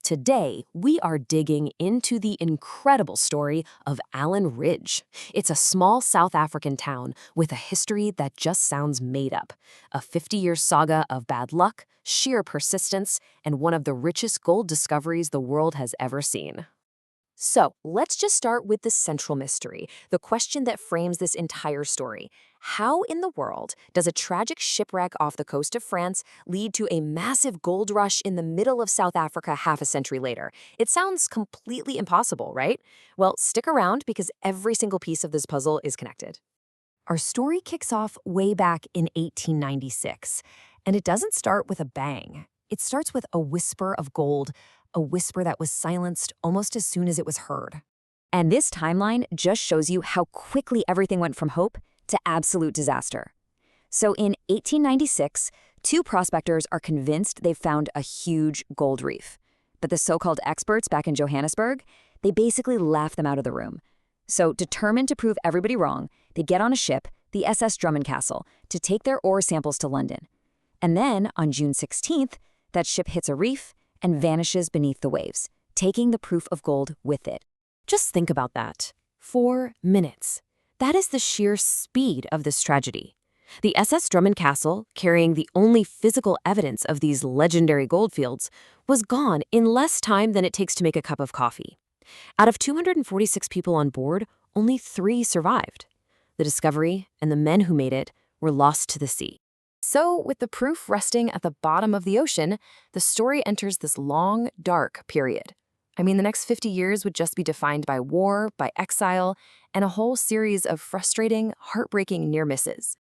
Today, we are digging into the incredible story of Allanridge. It's a small South African town with a history that just sounds made up. A 50-year saga of bad luck, sheer persistence, and one of the richest gold discoveries the world has ever seen. So, let's just start with the central mystery, the question that frames this entire story. How in the world does a tragic shipwreck off the coast of France lead to a massive gold rush in the middle of South Africa half a century later? It sounds completely impossible, right? Well, stick around because every single piece of this puzzle is connected. Our story kicks off way back in 1896, and it doesn't start with a bang. It starts with a whisper of gold, a whisper that was silenced almost as soon as it was heard. And this timeline just shows you how quickly everything went from hope to absolute disaster. So in 1896, two prospectors are convinced they've found a huge gold reef. But the so-called experts back in Johannesburg, they basically laugh them out of the room. So determined to prove everybody wrong, they get on a ship, the SS Drummond Castle, to take their ore samples to London. And then, on June 16th, that ship hits a reef and vanishes beneath the waves, taking the proof of gold with it. Just think about that. 4 minutes. That is the sheer speed of this tragedy. The SS Drummond Castle, carrying the only physical evidence of these legendary goldfields, was gone in less time than it takes to make a cup of coffee. Out of 246 people on board, only 3 survived. The discovery and the men who made it were lost to the sea. So, with the proof resting at the bottom of the ocean, the story enters this long, dark period. I mean, the next 50 years would just be defined by war, by exile, and a whole series of frustrating, heartbreaking near misses.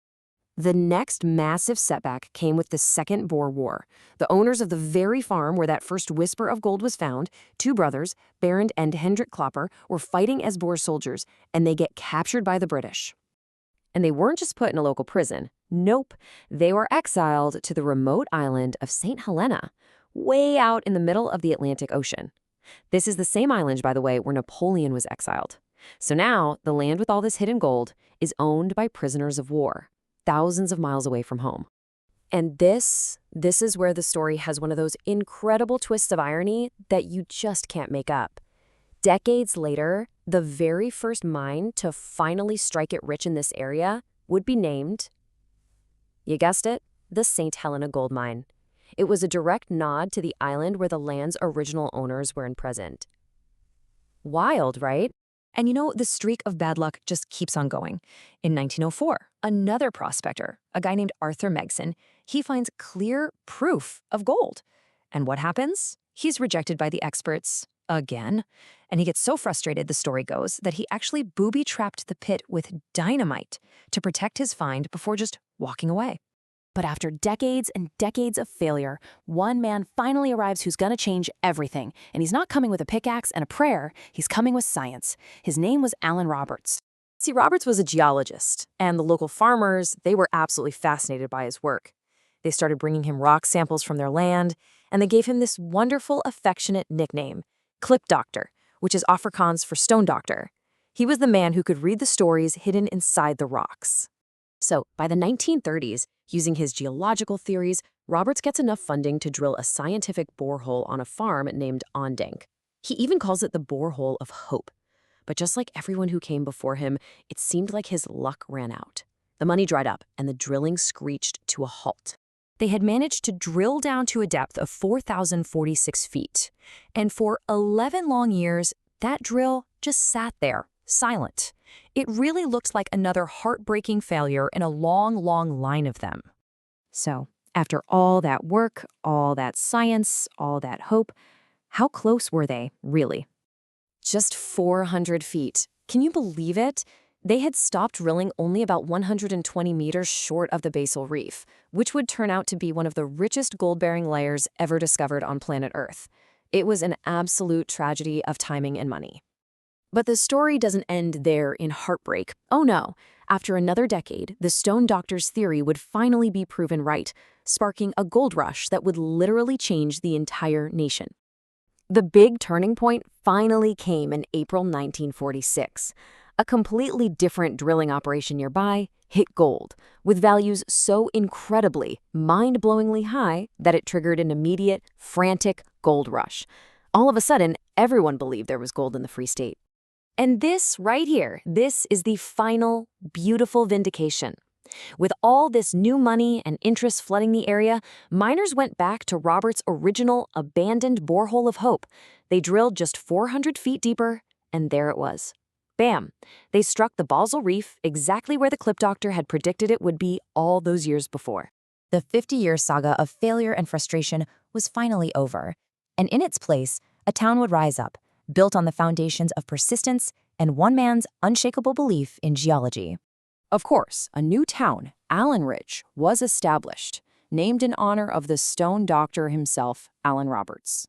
The next massive setback came with the Second Boer War. The owners of the very farm where that first whisper of gold was found, 2 brothers, Barend and Hendrik Klopper, were fighting as Boer soldiers, and they get captured by the British. And they weren't just put in a local prison. Nope, they were exiled to the remote island of St. Helena, way out in the middle of the Atlantic Ocean. This is the same island, by the way, where Napoleon was exiled. So now, the land with all this hidden gold is owned by prisoners of war, thousands of miles away from home. And this is where the story has one of those incredible twists of irony that you just can't make up. Decades later, the very first mine to finally strike it rich in this area would be named, you guessed it, the St. Helena Gold Mine. It was a direct nod to the island where the land's original owners were present. Wild, right? And you know, the streak of bad luck just keeps on going. In 1904, another prospector, a guy named Arthur Megson, he finds clear proof of gold. And what happens? He's rejected by the experts again. And he gets so frustrated, the story goes, that he actually booby-trapped the pit with dynamite to protect his find before just walking away. But after decades and decades of failure, one man finally arrives who's gonna change everything. And he's not coming with a pickaxe and a prayer, he's coming with science. His name was Allan Roberts. See, Roberts was a geologist, and the local farmers, they were absolutely fascinated by his work. They started bringing him rock samples from their land, and they gave him this wonderful, affectionate nickname, Klip Doctor, which is Afrikaans for stone doctor. He was the man who could read the stories hidden inside the rocks. So, by the 1930s, using his geological theories, Roberts gets enough funding to drill a scientific borehole on a farm named Aandenk. He even calls it the Borehole of Hope. But just like everyone who came before him, it seemed like his luck ran out. The money dried up, and the drilling screeched to a halt. They had managed to drill down to a depth of 4,046 feet. And for 11 long years, that drill just sat there, silent. It really looked like another heartbreaking failure in a long, long line of them. So, after all that work, all that science, all that hope, how close were they, really? Just 400 feet. Can you believe it? They had stopped drilling only about 120 meters short of the basal reef, which would turn out to be one of the richest gold-bearing layers ever discovered on planet Earth. It was an absolute tragedy of timing and money. But the story doesn't end there in heartbreak. Oh no, after another decade, the stone doctor's theory would finally be proven right, sparking a gold rush that would literally change the entire nation. The big turning point finally came in April 1946. A completely different drilling operation nearby hit gold, with values so incredibly, mind-blowingly high that it triggered an immediate, frantic gold rush. All of a sudden, everyone believed there was gold in the Free State. And this right here, this is the final, beautiful vindication. With all this new money and interest flooding the area, miners went back to Roberts' original abandoned borehole of hope. They drilled just 400 feet deeper, and there it was. Bam! They struck the Basel Reef exactly where the clip doctor had predicted it would be all those years before. The 50-year saga of failure and frustration was finally over, and in its place, a town would rise up, built on the foundations of persistence and one man's unshakable belief in geology. Of course, a new town, Allanridge, was established, named in honor of the stone doctor himself, Allan Roberts.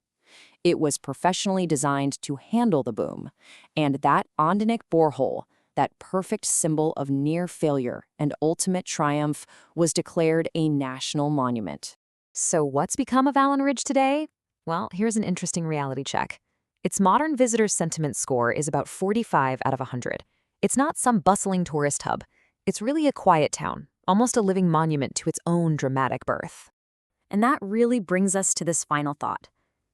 It was professionally designed to handle the boom, and that Aandenk borehole, that perfect symbol of near failure and ultimate triumph, was declared a national monument. So what's become of Allanridge today? Well, here's an interesting reality check. Its modern visitor sentiment score is about 45 out of 100. It's not some bustling tourist hub. It's really a quiet town, almost a living monument to its own dramatic birth. And that really brings us to this final thought.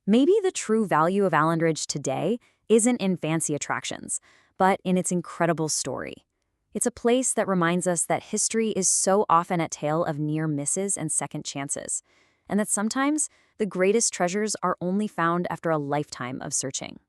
Maybe the true value of Allanridge today isn't in fancy attractions, but in its incredible story. It's a place that reminds us that history is so often a tale of near misses and second chances, and that sometimes the greatest treasures are only found after a lifetime of searching.